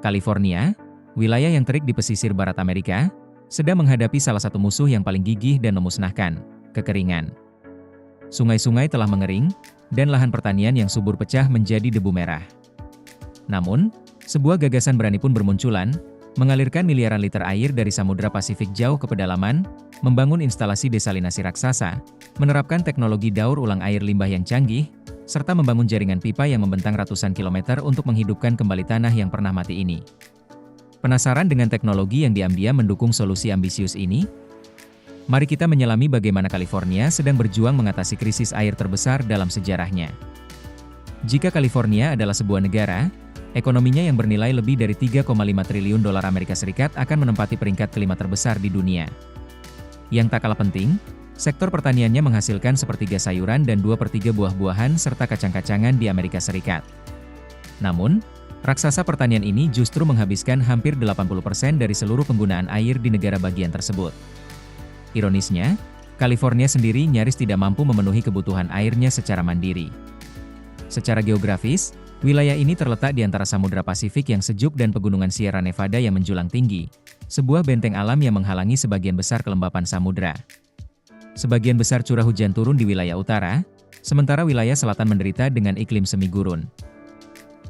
California, wilayah yang terik di pesisir barat Amerika, sedang menghadapi salah satu musuh yang paling gigih dan memusnahkan, kekeringan. Sungai-sungai telah mengering, dan lahan pertanian yang subur pecah menjadi debu merah. Namun, sebuah gagasan berani pun bermunculan, mengalirkan miliaran liter air dari Samudra Pasifik jauh ke pedalaman, membangun instalasi desalinasi raksasa, menerapkan teknologi daur ulang air limbah yang canggih, serta membangun jaringan pipa yang membentang ratusan kilometer untuk menghidupkan kembali tanah yang pernah mati ini. Penasaran dengan teknologi yang diam-diam mendukung solusi ambisius ini? Mari kita menyelami bagaimana California sedang berjuang mengatasi krisis air terbesar dalam sejarahnya. Jika California adalah sebuah negara, ekonominya yang bernilai lebih dari 3,5 triliun dolar Amerika Serikat akan menempati peringkat kelima terbesar di dunia. Yang tak kalah penting, sektor pertaniannya menghasilkan sepertiga sayuran dan 2/3 buah-buahan serta kacang-kacangan di Amerika Serikat. Namun, raksasa pertanian ini justru menghabiskan hampir 80% dari seluruh penggunaan air di negara bagian tersebut. Ironisnya, California sendiri nyaris tidak mampu memenuhi kebutuhan airnya secara mandiri. Secara geografis, wilayah ini terletak di antara Samudra Pasifik yang sejuk dan pegunungan Sierra Nevada yang menjulang tinggi, sebuah benteng alam yang menghalangi sebagian besar kelembapan samudra. Sebagian besar curah hujan turun di wilayah utara, sementara wilayah selatan menderita dengan iklim semi gurun.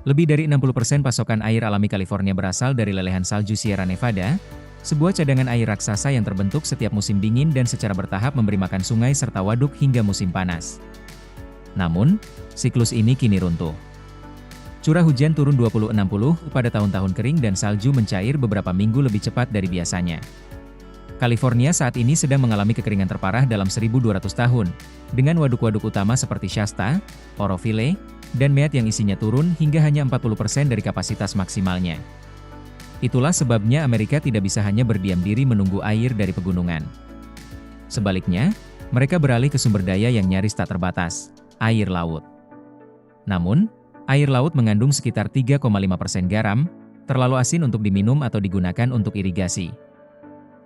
Lebih dari 60% pasokan air alami California berasal dari lelehan salju Sierra Nevada, sebuah cadangan air raksasa yang terbentuk setiap musim dingin dan secara bertahap memberi makan sungai serta waduk hingga musim panas. Namun, siklus ini kini runtuh. Curah hujan turun 20-60 pada tahun-tahun kering dan salju mencair beberapa minggu lebih cepat dari biasanya. California saat ini sedang mengalami kekeringan terparah dalam 1.200 tahun, dengan waduk-waduk utama seperti Shasta, Oroville, dan Mead yang isinya turun hingga hanya 40% dari kapasitas maksimalnya. Itulah sebabnya Amerika tidak bisa hanya berdiam diri menunggu air dari pegunungan. Sebaliknya, mereka beralih ke sumber daya yang nyaris tak terbatas, air laut. Namun, air laut mengandung sekitar 3,5% garam, terlalu asin untuk diminum atau digunakan untuk irigasi.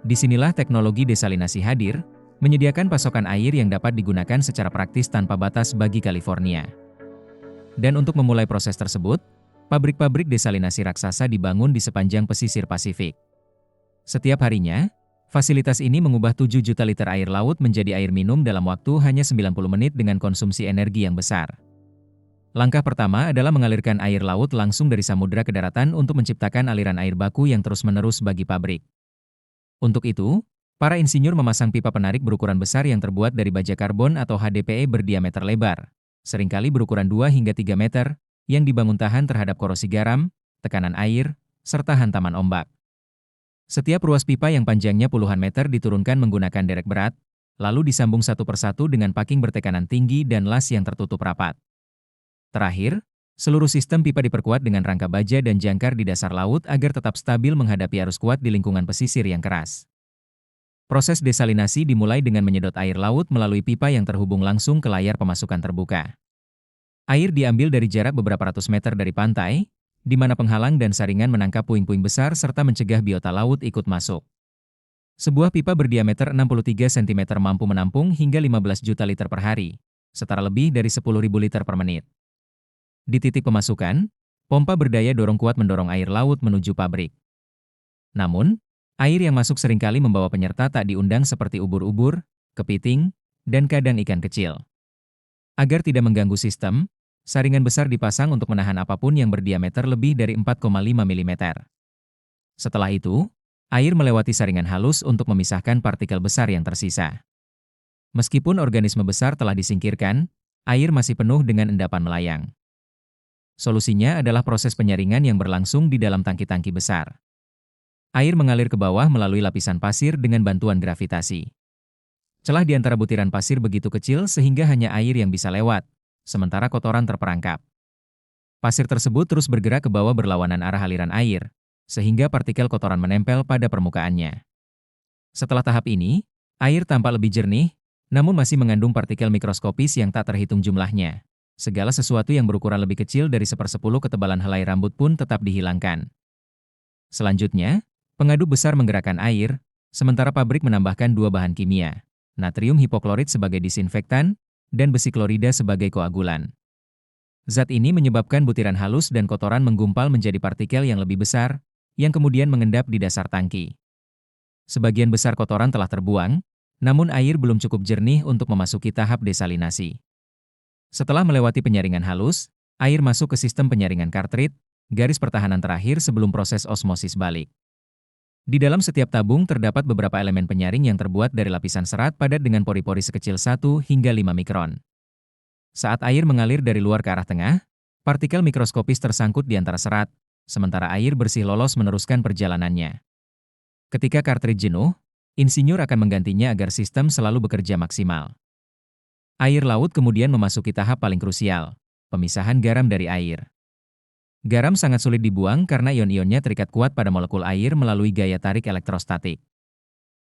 Disinilah teknologi desalinasi hadir, menyediakan pasokan air yang dapat digunakan secara praktis tanpa batas bagi California. Dan untuk memulai proses tersebut, pabrik-pabrik desalinasi raksasa dibangun di sepanjang pesisir Pasifik. Setiap harinya, fasilitas ini mengubah 7 juta liter air laut menjadi air minum dalam waktu hanya 90 menit dengan konsumsi energi yang besar. Langkah pertama adalah mengalirkan air laut langsung dari samudra ke daratan untuk menciptakan aliran air baku yang terus-menerus bagi pabrik. Untuk itu, para insinyur memasang pipa penarik berukuran besar yang terbuat dari baja karbon atau HDPE berdiameter lebar, seringkali berukuran 2 hingga 3 meter, yang dibangun tahan terhadap korosi garam, tekanan air, serta hantaman ombak. Setiap ruas pipa yang panjangnya puluhan meter diturunkan menggunakan derek berat, lalu disambung satu persatu dengan packing bertekanan tinggi dan las yang tertutup rapat. Terakhir, seluruh sistem pipa diperkuat dengan rangka baja dan jangkar di dasar laut agar tetap stabil menghadapi arus kuat di lingkungan pesisir yang keras. Proses desalinasi dimulai dengan menyedot air laut melalui pipa yang terhubung langsung ke layar pemasukan terbuka. Air diambil dari jarak beberapa ratus meter dari pantai, di mana penghalang dan saringan menangkap puing-puing besar serta mencegah biota laut ikut masuk. Sebuah pipa berdiameter 63 cm mampu menampung hingga 15 juta liter per hari, setara lebih dari 10.000 liter per menit. Di titik pemasukan, pompa berdaya dorong kuat mendorong air laut menuju pabrik. Namun, air yang masuk seringkali membawa penyerta tak diundang seperti ubur-ubur, kepiting, dan kadang ikan kecil. Agar tidak mengganggu sistem, saringan besar dipasang untuk menahan apapun yang berdiameter lebih dari 4,5 mm. Setelah itu, air melewati saringan halus untuk memisahkan partikel besar yang tersisa. Meskipun organisme besar telah disingkirkan, air masih penuh dengan endapan melayang. Solusinya adalah proses penyaringan yang berlangsung di dalam tangki-tangki besar. Air mengalir ke bawah melalui lapisan pasir dengan bantuan gravitasi. Celah di antara butiran pasir begitu kecil sehingga hanya air yang bisa lewat, sementara kotoran terperangkap. Pasir tersebut terus bergerak ke bawah berlawanan arah aliran air, sehingga partikel kotoran menempel pada permukaannya. Setelah tahap ini, air tampak lebih jernih, namun masih mengandung partikel mikroskopis yang tak terhitung jumlahnya. Segala sesuatu yang berukuran lebih kecil dari 1/10 ketebalan helai rambut pun tetap dihilangkan. Selanjutnya, pengaduk besar menggerakkan air, sementara pabrik menambahkan 2 bahan kimia, natrium hipoklorit sebagai disinfektan, dan besi klorida sebagai koagulan. Zat ini menyebabkan butiran halus dan kotoran menggumpal menjadi partikel yang lebih besar, yang kemudian mengendap di dasar tangki. Sebagian besar kotoran telah terbuang, namun air belum cukup jernih untuk memasuki tahap desalinasi. Setelah melewati penyaringan halus, air masuk ke sistem penyaringan kartrid, garis pertahanan terakhir sebelum proses osmosis balik. Di dalam setiap tabung terdapat beberapa elemen penyaring yang terbuat dari lapisan serat padat dengan pori-pori sekecil 1 hingga 5 mikron. Saat air mengalir dari luar ke arah tengah, partikel mikroskopis tersangkut di antara serat, sementara air bersih lolos meneruskan perjalanannya. Ketika kartrid jenuh, insinyur akan menggantinya agar sistem selalu bekerja maksimal. Air laut kemudian memasuki tahap paling krusial, pemisahan garam dari air. Garam sangat sulit dibuang karena ion-ionnya terikat kuat pada molekul air melalui gaya tarik elektrostatik.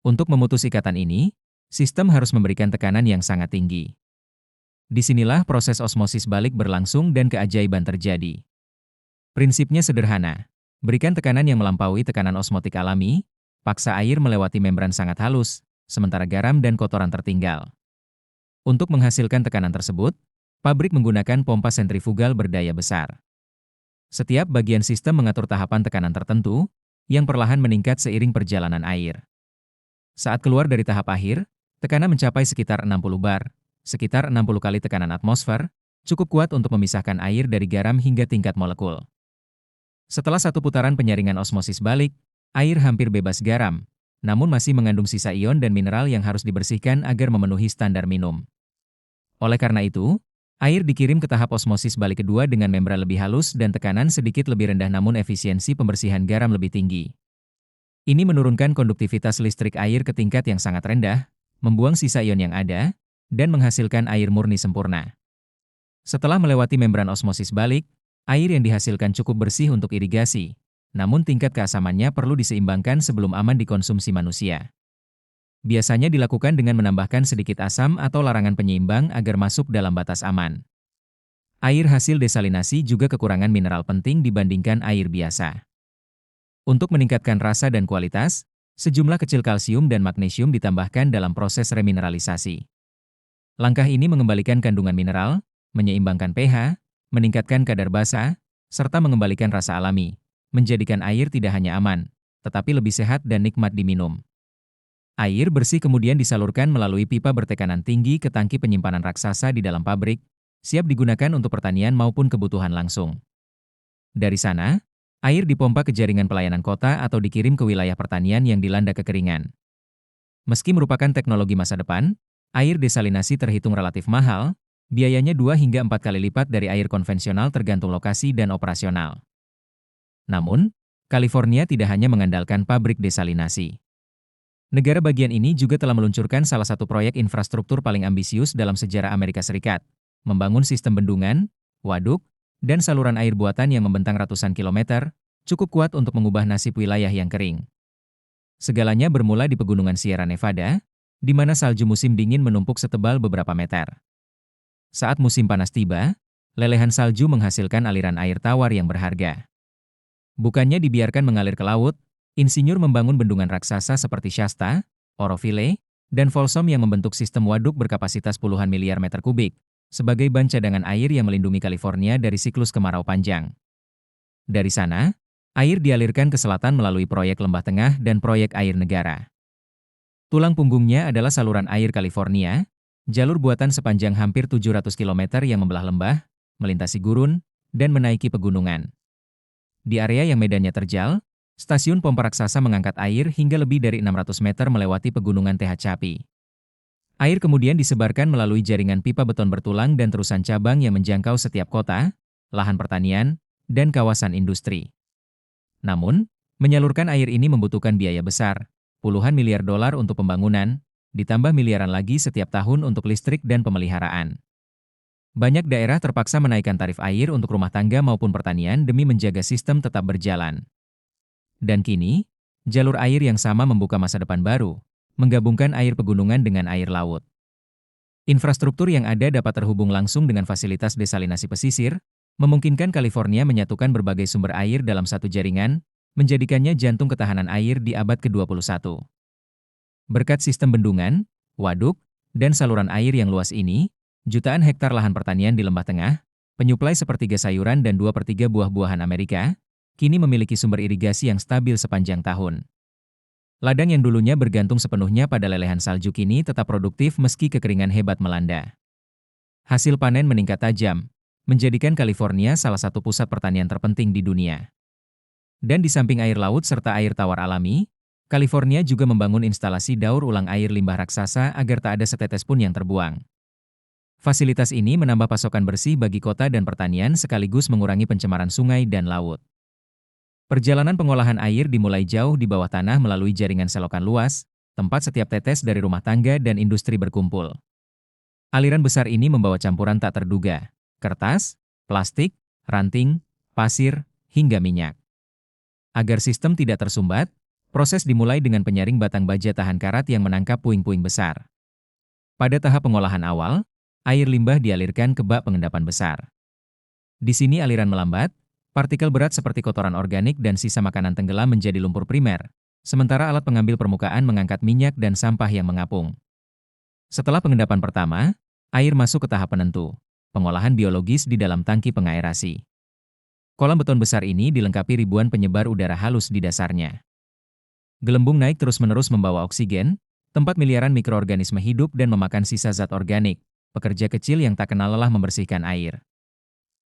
Untuk memutus ikatan ini, sistem harus memberikan tekanan yang sangat tinggi. Disinilah proses osmosis balik berlangsung dan keajaiban terjadi. Prinsipnya sederhana, berikan tekanan yang melampaui tekanan osmotik alami, paksa air melewati membran sangat halus, sementara garam dan kotoran tertinggal. Untuk menghasilkan tekanan tersebut, pabrik menggunakan pompa sentrifugal berdaya besar. Setiap bagian sistem mengatur tahapan tekanan tertentu, yang perlahan meningkat seiring perjalanan air. Saat keluar dari tahap akhir, tekanan mencapai sekitar 60 bar, sekitar 60 kali tekanan atmosfer, cukup kuat untuk memisahkan air dari garam hingga tingkat molekul. Setelah satu putaran penyaringan osmosis balik, air hampir bebas garam, namun masih mengandung sisa ion dan mineral yang harus dibersihkan agar memenuhi standar minum. Oleh karena itu, air dikirim ke tahap osmosis balik kedua dengan membran lebih halus dan tekanan sedikit lebih rendah namun efisiensi pembersihan garam lebih tinggi. Ini menurunkan konduktivitas listrik air ke tingkat yang sangat rendah, membuang sisa ion yang ada, dan menghasilkan air murni sempurna. Setelah melewati membran osmosis balik, air yang dihasilkan cukup bersih untuk irigasi, namun tingkat keasamannya perlu diseimbangkan sebelum aman dikonsumsi manusia. Biasanya dilakukan dengan menambahkan sedikit asam atau larangan penyeimbang agar masuk dalam batas aman. Air hasil desalinasi juga kekurangan mineral penting dibandingkan air biasa. Untuk meningkatkan rasa dan kualitas, sejumlah kecil kalsium dan magnesium ditambahkan dalam proses remineralisasi. Langkah ini mengembalikan kandungan mineral, menyeimbangkan pH, meningkatkan kadar basa, serta mengembalikan rasa alami, menjadikan air tidak hanya aman, tetapi lebih sehat dan nikmat diminum. Air bersih kemudian disalurkan melalui pipa bertekanan tinggi ke tangki penyimpanan raksasa di dalam pabrik, siap digunakan untuk pertanian maupun kebutuhan langsung. Dari sana, air dipompa ke jaringan pelayanan kota atau dikirim ke wilayah pertanian yang dilanda kekeringan. Meski merupakan teknologi masa depan, air desalinasi terhitung relatif mahal, biayanya 2 hingga 4 kali lipat dari air konvensional tergantung lokasi dan operasional. Namun, California tidak hanya mengandalkan pabrik desalinasi. Negara bagian ini juga telah meluncurkan salah satu proyek infrastruktur paling ambisius dalam sejarah Amerika Serikat, membangun sistem bendungan, waduk, dan saluran air buatan yang membentang ratusan kilometer, cukup kuat untuk mengubah nasib wilayah yang kering. Segalanya bermula di pegunungan Sierra Nevada, di mana salju musim dingin menumpuk setebal beberapa meter. Saat musim panas tiba, lelehan salju menghasilkan aliran air tawar yang berharga. Bukannya dibiarkan mengalir ke laut, insinyur membangun bendungan raksasa seperti Shasta, Oroville, dan Folsom yang membentuk sistem waduk berkapasitas puluhan miliar meter kubik, sebagai ban cadangan air yang melindungi California dari siklus kemarau panjang. Dari sana, air dialirkan ke selatan melalui proyek Lembah Tengah dan proyek air negara. Tulang punggungnya adalah saluran air California, jalur buatan sepanjang hampir 700 km yang membelah lembah, melintasi gurun, dan menaiki pegunungan. Di area yang medannya terjal, stasiun pompa raksasa mengangkat air hingga lebih dari 600 meter melewati pegunungan Tehachapi. Air kemudian disebarkan melalui jaringan pipa beton bertulang dan terusan cabang yang menjangkau setiap kota, lahan pertanian, dan kawasan industri. Namun, menyalurkan air ini membutuhkan biaya besar, puluhan miliar dolar untuk pembangunan, ditambah miliaran lagi setiap tahun untuk listrik dan pemeliharaan. Banyak daerah terpaksa menaikkan tarif air untuk rumah tangga maupun pertanian demi menjaga sistem tetap berjalan. Dan kini, jalur air yang sama membuka masa depan baru, menggabungkan air pegunungan dengan air laut. Infrastruktur yang ada dapat terhubung langsung dengan fasilitas desalinasi pesisir, memungkinkan California menyatukan berbagai sumber air dalam satu jaringan, menjadikannya jantung ketahanan air di abad ke-21. Berkat sistem bendungan, waduk, dan saluran air yang luas ini, jutaan hektar lahan pertanian di Lembah Tengah, Penyuplai sepertiga sayuran dan 2/3 buah-buahan Amerika, kini memiliki sumber irigasi yang stabil sepanjang tahun. Ladang yang dulunya bergantung sepenuhnya pada lelehan salju kini tetap produktif meski kekeringan hebat melanda. Hasil panen meningkat tajam, menjadikan California salah satu pusat pertanian terpenting di dunia. Dan di samping air laut serta air tawar alami, California juga membangun instalasi daur ulang air limbah raksasa agar tak ada setetes pun yang terbuang. Fasilitas ini menambah pasokan bersih bagi kota dan pertanian sekaligus mengurangi pencemaran sungai dan laut. Perjalanan pengolahan air dimulai jauh di bawah tanah melalui jaringan selokan luas, tempat setiap tetes dari rumah tangga dan industri berkumpul. Aliran besar ini membawa campuran tak terduga, kertas, plastik, ranting, pasir, hingga minyak. Agar sistem tidak tersumbat, proses dimulai dengan penyaring batang baja tahan karat yang menangkap puing-puing besar. Pada tahap pengolahan awal, air limbah dialirkan ke bak pengendapan besar. Di sini aliran melambat, partikel berat seperti kotoran organik dan sisa makanan tenggelam menjadi lumpur primer, sementara alat pengambil permukaan mengangkat minyak dan sampah yang mengapung. Setelah pengendapan pertama, air masuk ke tahap penentu, pengolahan biologis di dalam tangki pengaerasi. Kolam beton besar ini dilengkapi ribuan penyebar udara halus di dasarnya. Gelembung naik terus-menerus membawa oksigen, tempat miliaran mikroorganisme hidup dan memakan sisa zat organik, pekerja kecil yang tak kenal lelah membersihkan air.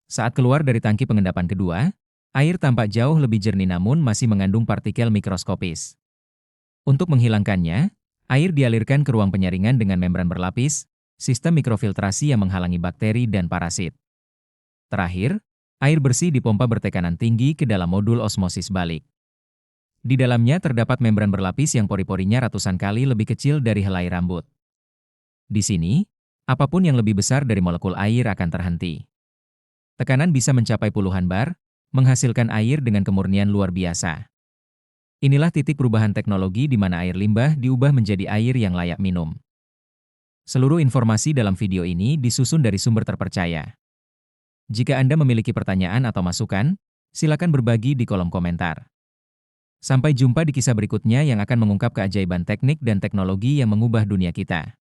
Saat keluar dari tangki pengendapan kedua, air tampak jauh lebih jernih namun masih mengandung partikel mikroskopis. Untuk menghilangkannya, air dialirkan ke ruang penyaringan dengan membran berlapis, sistem mikrofiltrasi yang menghalangi bakteri dan parasit. Terakhir, air bersih dipompa bertekanan tinggi ke dalam modul osmosis balik. Di dalamnya terdapat membran berlapis yang pori-porinya ratusan kali lebih kecil dari helai rambut. Di sini, apapun yang lebih besar dari molekul air akan terhenti. Tekanan bisa mencapai puluhan bar, menghasilkan air dengan kemurnian luar biasa. Inilah titik perubahan teknologi di mana air limbah diubah menjadi air yang layak minum. Seluruh informasi dalam video ini disusun dari sumber terpercaya. Jika Anda memiliki pertanyaan atau masukan, silakan berbagi di kolom komentar. Sampai jumpa di kisah berikutnya yang akan mengungkap keajaiban teknik dan teknologi yang mengubah dunia kita.